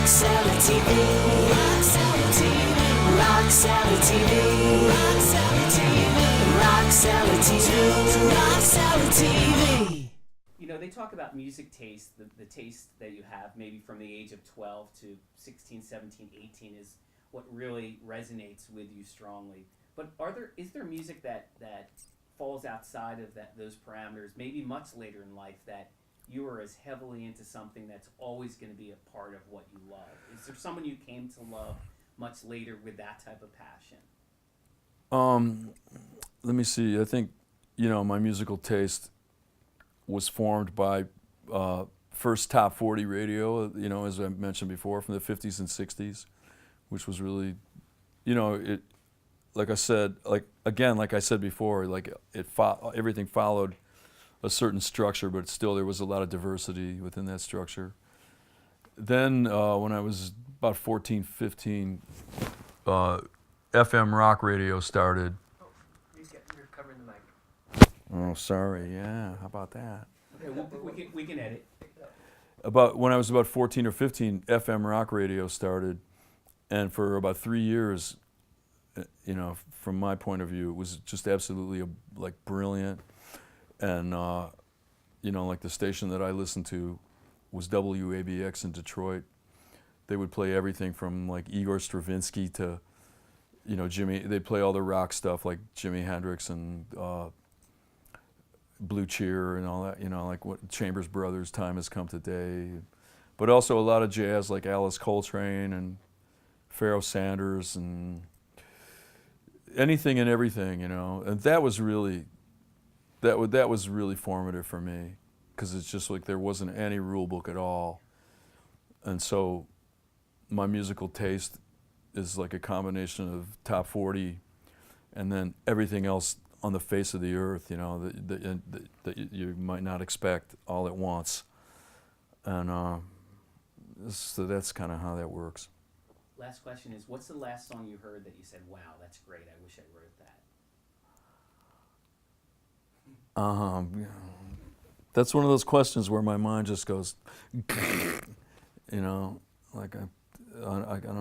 Rock Sally TV. Rock Sally TV. Rock Sally TV. Rock Sally TV. Rock Sally TV. Rock Sally TV. You know, they talk about music taste, the taste that you have maybe from the age of 12 to 16, 17, 18 is what really resonates with you strongly. But is there music that falls outside of those parameters, maybe much later in life, that you are as heavily into something that's always going to be a part of what you love? Is there someone you came to love much later with that type of passion? Let me see. I think, my musical taste was formed by first top 40 radio, as I mentioned before, from the 50s and 60s, which was really, like I said before, everything followed a certain structure, but still there was a lot of diversity within that structure. Then when I was about 14, 15, FM rock radio started. Oh, you're covering the mic. Oh, sorry. Yeah, how about that? Okay, we can edit. When I was about 14 or 15, FM rock radio started, and for about 3 years, from my point of view, it was just absolutely brilliant. And like the station that I listened to was WABX in Detroit. They would play everything from Igor Stravinsky to Jimmy. They'd play all the rock stuff like Jimi Hendrix and Blue Cheer and all that, like what Chambers Brothers, Time Has Come Today, but also a lot of jazz like Alice Coltrane and Pharoah Sanders and anything and everything, and that was really formative for me, because it's just there wasn't any rule book at all, and so my musical taste is like a combination of top 40 and then everything else on the face of the earth, that you might not expect all at once, and so that's kind of how that works. Last question is, what's the last song you heard that you said, wow, that's great, I wish I wrote that? That's one of those questions where my mind just goes, I don't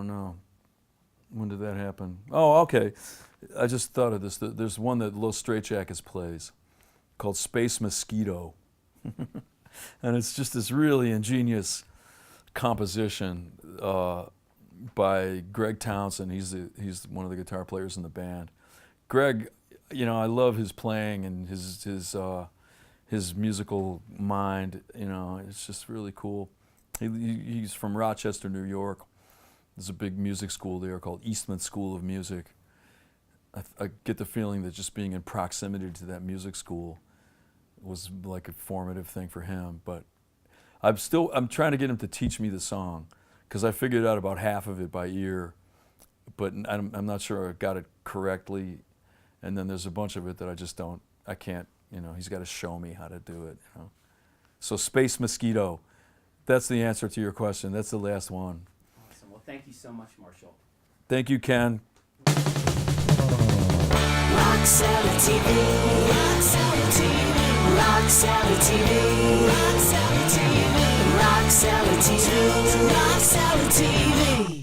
know. When did that happen? Oh, okay. I just thought of this. There's one that Los Straitjackets plays called Space Mosquito. And it's just this really ingenious composition by Greg Townsend. He's one of the guitar players in the band. Greg, I love his playing and his musical mind. It's just really cool. He's from Rochester, New York. There's a big music school there called Eastman School of Music. I get the feeling that just being in proximity to that music school was like a formative thing for him. But I'm trying to get him to teach me the song, because I figured out about half of it by ear, but I'm not sure I got it correctly. And then there's a bunch of it that I can't, he's got to show me how to do it. So Space Mosquito, that's the answer to your question. That's the last one. Awesome. Well, thank you so much, Marshall. Thank you, Ken. Rock Sally TV. Rock Sally TV. Rock Sally TV. Rock Sally TV. Rock Sally TV. Rock Sally TV.